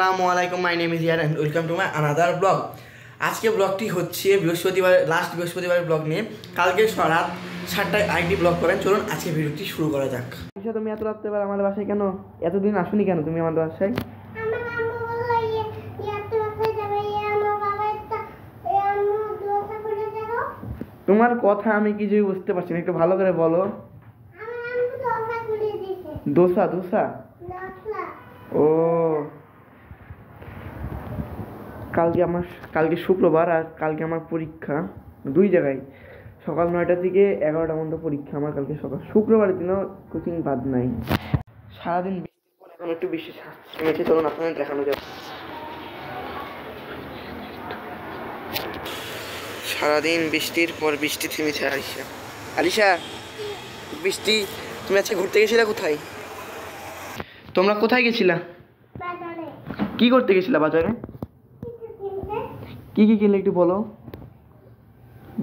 আসসালামু আলাইকুম, my name is ইয়ার and welcome to my another blog. আজকে ব্লগটি হচ্ছে বৃহস্পতিবার, লাস্ট বৃহস্পতিবারের ব্লগ নিয়ে। কালকে রাত 7টায় আরেকটি ব্লগ করেন। চলুন আজকে ভিডিওটি শুরু করা যাক। আচ্ছা, তুমি এত রাত্রেবেলা আমাদের বাসায় কেন? এতদিন আসুনি কেন তুমি আমাদের বাসায়? তোমার কথা আমি কিছুই বুঝতে পারছি না, একটু ভালো করে বলো। দোসা দোসা ও, কালকে শুক্রবার আর কালকে আমার পরীক্ষা দুই জায়গায়, সকাল 9টা থেকে 11টা পর্যন্ত পরীক্ষা আমার কালকে সকাল। শুক্রবারের দিনও কোচিং বাদ নাই। সারাদিন বৃষ্টির পর এখন একটু বৃষ্টি থেমেছে, চলুন আপনাদের দেখানো যাবে। সারাদিন বৃষ্টির পর বৃষ্টি থেমেছে। আলিশা বৃষ্টি, তুমি আজকে ঘুরতে গেছিলা? কোথায় তোমরা কোথায় গেছিলা? কি করতে গেছিলা বাজারে? কি কি কিনলে একটু বলো,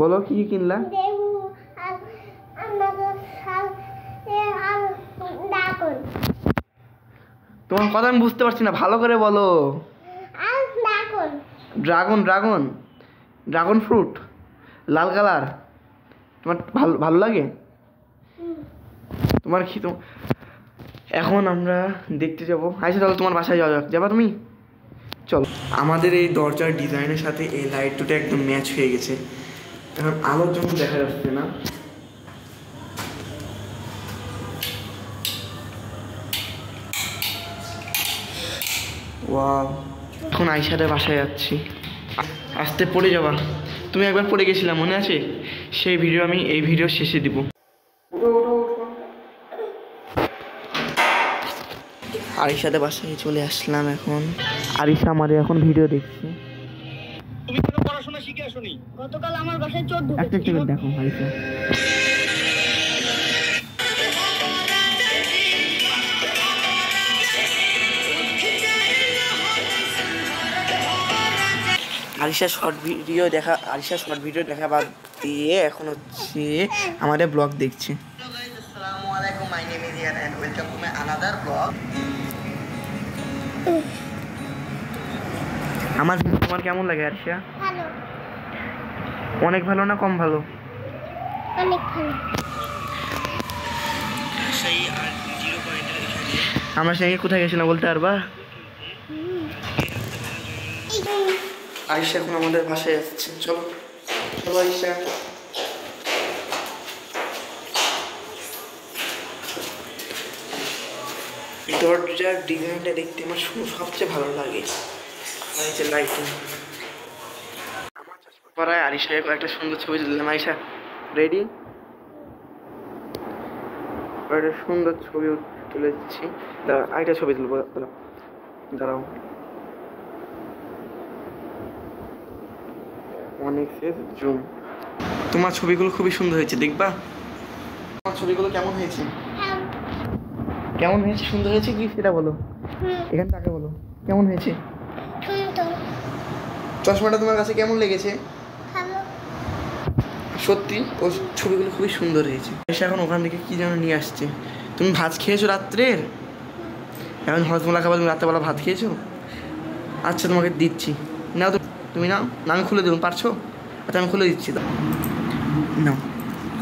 বলো কি কি কিনলা? তোমার কথা আমি বুঝতে পারছি না, ভালো করে বলো। ড্রাগন ড্রাগন ড্রাগন ফ্রুট, লাল কালার। তোমার ভালো ভালো লাগে? তোমার কি তো এখন আমরা দেখতে যাবো। আচ্ছা তাহলে তোমার বাসায় যাওয়া যাক, যাবা তুমি? চলো। আমাদের এই দরজার ডিজাইনের সাথে এই লাইট দুটো একদম ম্যাচ হয়ে গেছে, এখন আলোর জন্য দেখা যাচ্ছে না। ওয়াও, এখন আইসাদের বাসায় যাচ্ছি। আসতে পড়ে যাবা। তুমি একবার পড়ে গেছিলাম, মনে আছে? সেই ভিডিও আমি এই ভিডিও শেষে দিব। আরিশাতে বাসায় চলে আসলাম এখন। আরিশা আমাদের এখন ভিডিও দেখছি। তুমি কোনো পড়াশোনা শিখে আসোনি? গতকাল আমার বাসায় চোর ঢুকেছে। একটা টিকিট দেখো আরিশা। আরিশা শর্ট ভিডিও দেখা বাদ দিয়ে এখন হচ্ছে আমাদের ব্লগ দেখছি। আসসালামু আলাইকুম, মাই নেম ইজ ইয়ার and welcome to my another blog. আমার তোমার কেমন লাগে আরিশা? ভালো। অনেক ভালো না কম ভালো? অনেক ভালো। আমরা সঙ্গে কোথায় গেছিলাম বলতে পারবা? আরিশা এখন আমাদের বাসায় যাচ্ছে। চলো চলো আরিশা। দরজার ডিজাইনটা দেখতে আমার সবচেয়ে ভালো লাগে। লাইটিং পরায় আরিশাকে একটা সুন্দর ছবি তুললাম। আরিশা রেডি? একটা সুন্দর ছবি তুলে দিচ্ছি। আরেকটা ছবি তুলবো, দাঁড়াও। অনেক জুম। তোমার ছবিগুলো খুবই সুন্দর হয়েছে, দেখবা? তোমার ছবিগুলো কেমন হয়েছে? কেমন হয়েছে? সুন্দর হয়েছে কি সেটা বলো। এখান থেকে বলো কেমন হয়েছে। চশমাটা তোমার কাছে কেমন লেগেছে? সত্যি ও ছবিগুলো খুবই সুন্দর হয়েছে। এসে এখন ওখান থেকে কি যেন নিয়ে আসছে। তুমি ভাত খেয়েছো রাত্রের? এখন হজমোলা খাবার, তুমি রাত্রেবেলা ভাত খেয়েছো? আচ্ছা তোমাকে দিচ্ছি, নাও তুমি নাও না, আমি খুলে দেবো, পারছো? আচ্ছা আমি খুলে দিচ্ছি, দাও নাও।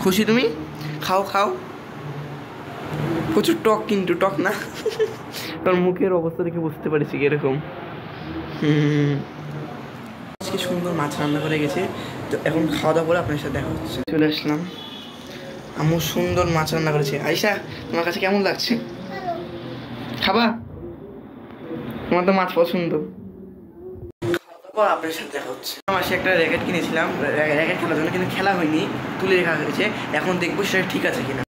খুশি তুমি? খাও খাও। প্রচুর টক, কিন্তু টক না। তোর মুখের অবস্থা দেখে বুঝতে পারছি কিরকম। আজকে সুন্দর মাছ রান্না করে গেছে, তো এখন খাওয়া দাওয়া করে আপনার সাথে দেখা হচ্ছে। চলে আসলাম, আম্মু সুন্দর মাছ রান্না করেছে। আয়শা তোমার কাছে কেমন লাগছে? খাবা? তোমার তো মাছ পছন্দ। আপনার সাথে দেখা হচ্ছে। আমার সে একটা র্যাকেট কিনেছিলাম, র্যাকেট খেলার জন্য, কিন্তু খেলা হয়নি, তুলে রাখা হয়েছে। এখন দেখবো সেটা ঠিক আছে কিনা।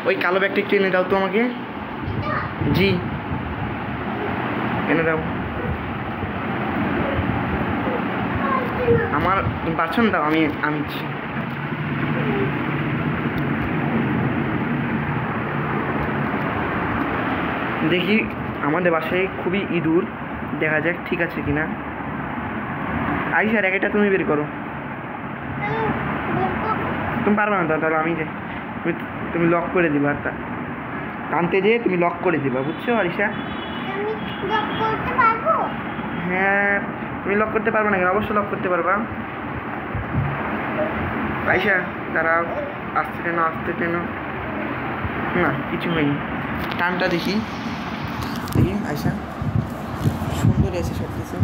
ওই কালো ব্যাগটা একটু এনে দাও তো আমাকে। জি এনে দাও। আমার পারছো না, দাও আমি দেখি। আমাদের বাসায় খুবই ইঁদুর, দেখা যাক ঠিক আছে কিনা। আইসা র্যাকেটটা তুমি বের করো। তুমি পারবে না, তাহলে আমি যাই। তুমি লক করে দিবা, একটা টানতে যেয়ে তুমি লক করে দিবা, বুঝছো আরিশা? আমি লক করতে পারবো? হ্যাঁ, তুমি লক করতে পারবে না কেন? অবশ্যই লক করতে পারবা। আয়শা দাঁড়াও, আসতে কেন আসতে কেন? না কিছু হয়নি। টানটা দেখি দেখি আয়শা, সুন্দর আছে সব কিছু,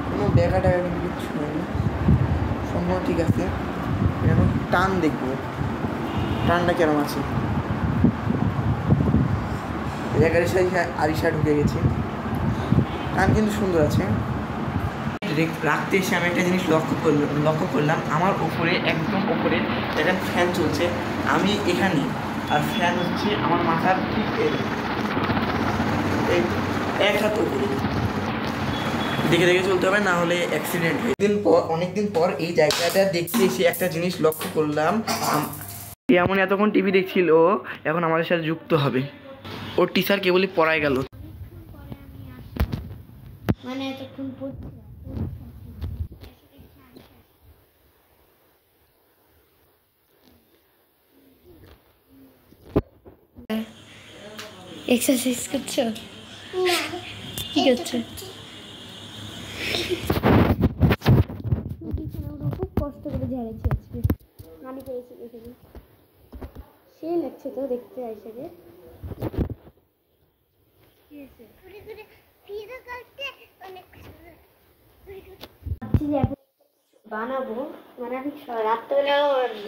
কোনো দেখা টাকা কিন্তু কিচ্ছু হয়নি, সম্পূর্ণ ঠিক আছে। এখন টান দেখবো, টানটা কেমন আছে। জায়গার সাথে আরিশা ঢুকে গেছে, টান কিন্তু সুন্দর আছে। রাখতে এসে আমি একটা জিনিস লক্ষ্য করলাম, আমার উপরে একদম উপরে একটা ফ্যান চলছে, আমি এখানে, আর ফ্যান হচ্ছে আমার মাথার ঠিক এক হাত উপরে। দেখে দেখে চলতে হবে, না হলে অ্যাক্সিডেন্ট হয়। অনেকদিন পর এই জায়গাটা দেখতে এসে একটা জিনিস লক্ষ্য করলাম, এমন এতক্ষণ টিভি দেখছিল, এখন আমাদের সাথে যুক্ত হবে। ওর টিচার কেবলই পড়ায় গেল। মানে এতক্ষণ এক্সারসাইজ করছো? কি করছো? খুব কষ্ট করে ঝাড়াচ্ছি আজকে, আমি করেছি এখানে, সেই লাগছে তো দেখতে আইসাকে। বানাবো, মানে আমি রাত্রেবেলা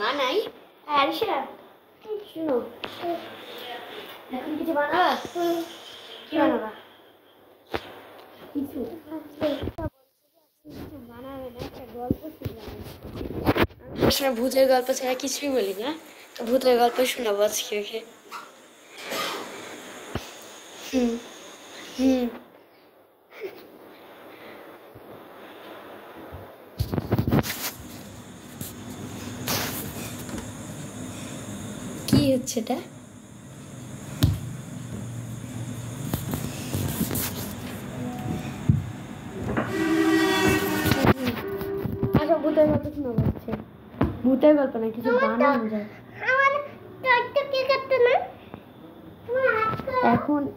বানাই। আরিশা শুনো, এখন কিছু বানাবা? কি বানাবা? কিছু বানাবে না, একটা গল্প শুনলাম। ভূতের গল্প ছাড়া কিছুই বলি না, তো ভূতের গল্প শোনাবো আজকে ওকে। হুম হুম কি হচ্ছে এটা? আচ্ছা ভূতের গল্প শোনাবো হচ্ছে, ভূতের গল্প না, কিছু বানানো যায়।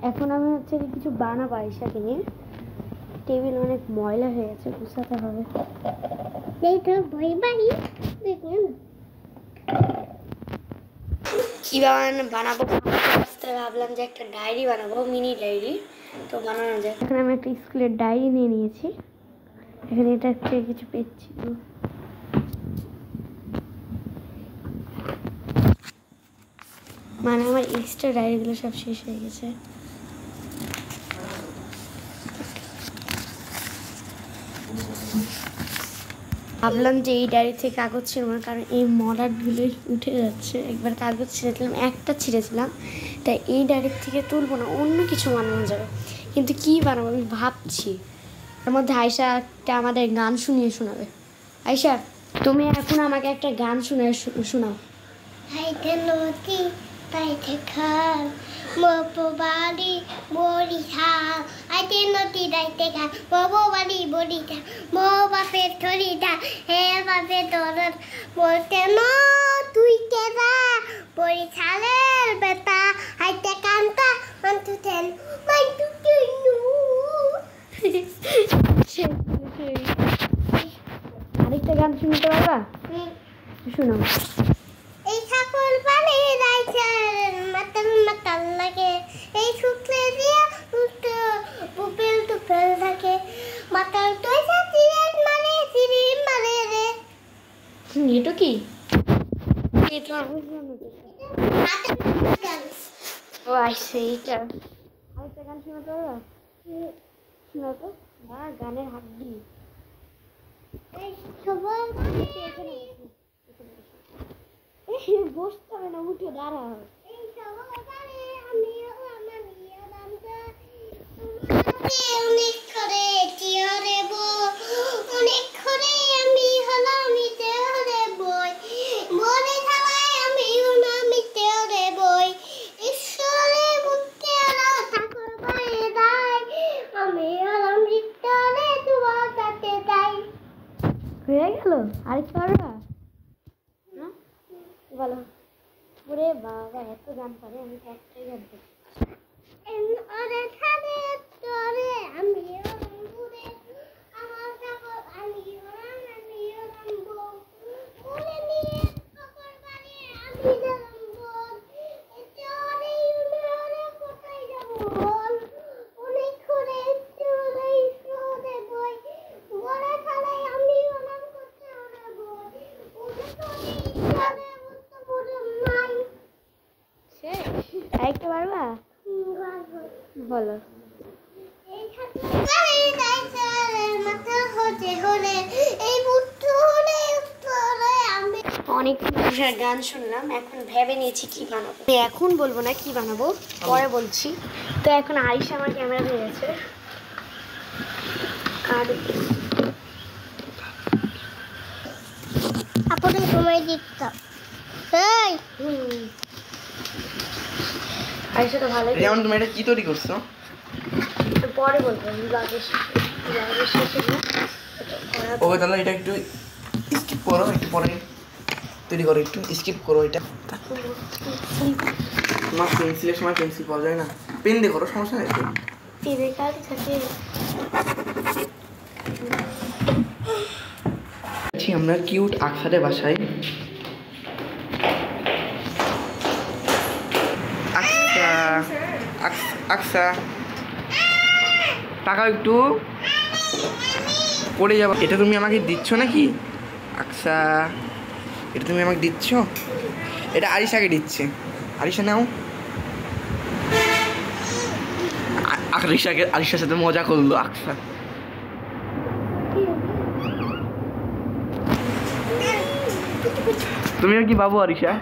এখন আমি হচ্ছে কিছু বানাবো আইসাকে নিয়ে। টেবিল অনেক ময়লা হয়ে গেছে, গুছাতে হবে। কি বানাবো ভাবলাম যে একটা ডায়েরি বানাবো, মিনি ডায়েরি, তো বানানো যায়। এখানে আমি একটা স্কুলের ডায়েরি নিয়ে নিয়েছি, এখানে এটা হচ্ছে কিছু পেজ ছিল। মানে আমার এক্সট্রা ডায়েরিগুলো সব শেষ হয়ে গেছে। ভাবলাম যে এই ডায়েরি থেকে কাগজ ছিল না, কারণ এই মলাটগুলোই উঠে যাচ্ছে। একবার কাগজ ছিঁড়েছিলাম, একটা ছিঁড়েছিলাম, তাই এই ডায়েরির থেকে তুলবো না, অন্য কিছু বানানো যাবে। কিন্তু কি বানাবো আমি ভাবছি। তার মধ্যে আয়শা একটা আমাদের গান শুনিয়ে শোনাবে। আয়শা তুমি এখন আমাকে একটা গান শোনাও। তাইতে খাল মপো বাড়ি বড়ি খাল আইতে নদী দাইতে খাল মপো বাড়ি বড়ি খাল মো বাপের থরি দা হে বাপের দরদ বলতে ন তুই কেরা বড়ি খালের বেটা আইতে কান্তা অন্তু তেন মাই টু টু আরেকটা গান শুনতে পারবা? শোনো। এই ঠাকুর পানি রাইছে মাতাল মাতাল লাগে, এই শুকলে দিয়ে বুপেল টুপেল থাকে, মাতাল তুই সিরিয়াস মানে সিরিম মানে রে। এটা কি? এটা ও আইসে এটা। আরেকটা গান শোনাতে পারবা? শোনা তো, গানের হাড্ডি। এই সবাই বসতে হবে না, উঠে দাঁড়া। অনেক করে অনেক করে আমি হলাম বই মনে থালায় আমি নামিতে রে বই ঈশ্বরে বুকে ঠাকুর পায়ে দায় আমি হলাম রে তোমার কাছে যাই। হয়ে গেল? আরেকটু পারবা? বলো। ওরে বাবা এত গান পারে, আমি একটাই গান পারি। তোরে আমিও নামবুরে আমার কাপড় আমিও নামবো বলে নিয়ে কাপড় বাড়ি আমি নামবো তোরে ইউনিয়নে কোথায় যাব বল অনেক করে তোরে ইসরে বই বড় খালাই আমিও নাম করতে হবে বল ওরে তোরে ইসরে উত্তর বড় নাই সে আইতে পারবা বলো অনেক গান শুনলাম, এখন ভেবে নিয়েছি কি বানাবো। এখন বলবো না কি বানাবো, পরে বলছি। তো এখন আয়শা আমার ক্যামেরা নিয়ে গেছে আর আপনি সময় দিতে আয়শা তো ভালো। যেমন তুমি এটা কি তৈরি করছো? পরে বলবো। ওকে তাহলে এটা একটু স্কিপ করো, একটু পরে তৈরি করো, একটু স্কিপ করো এটা। তোমার পেন্সিলের সময় পেন্সিল পাওয়া যায় না, পেন দিয়ে করো, সমস্যা নেই। পেনের কাজ থাকে। আমরা কিউট আকসারের বাসায়। আকসা টাকা একটু পড়ে যাবো। এটা তুমি আমাকে দিচ্ছ নাকি আকসা? এটা তুমি আমাকে দিচ্ছ? এটা আরিশাকে দিচ্ছে। আরিশা নাও। আরিশার সাথে মজা করলো আকসা। তুমিও কি বাবু আরিশা?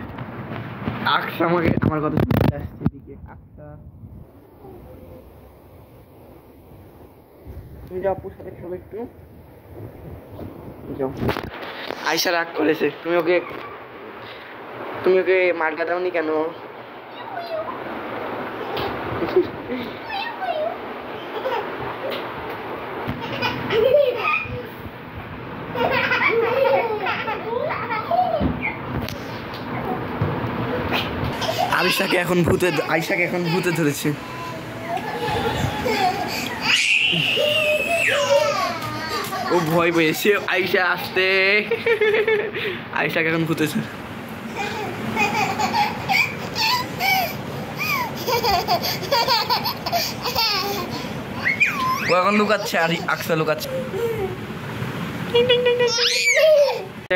আকসা আমাকে আমার কথা শুনতে আসছে এদিকে। আকসা তুমি যাও আপুর সাথে খেলো একটু, যাও। আয়শা রাগ করেছে, তুমি ওকে মার্কা দাওনি কেন? আয়শাকে এখন ভূতে ধরেছে। ও ভয় পেয়েছে। আয়শা আসতে, আয়শাকে এখন ভূতেছে। ও এখন লুকাচ্ছে আর আকসা লুকাচ্ছে।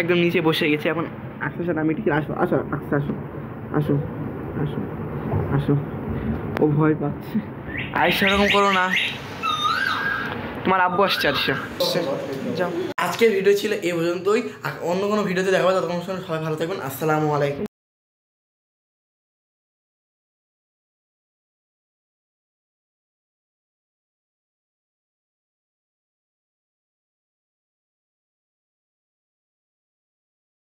একদম নিচে বসে গেছে এখন। আকসার সাথে আমি ঠিক আসো, আসো আকসা, আসো আসো আসো আসো। ও ভয় পাচ্ছে। আয়শা এরকম করো না, তোমার আব্বু আসছে। আচ্ছা যাও। আজকের ভিডিও ছিল এই পর্যন্তই। অন্য কোনো ভিডিওতে দেখা হবে, ততক্ষণ সবাই ভালো থাকবেন। আসসালামু আলাইকুম।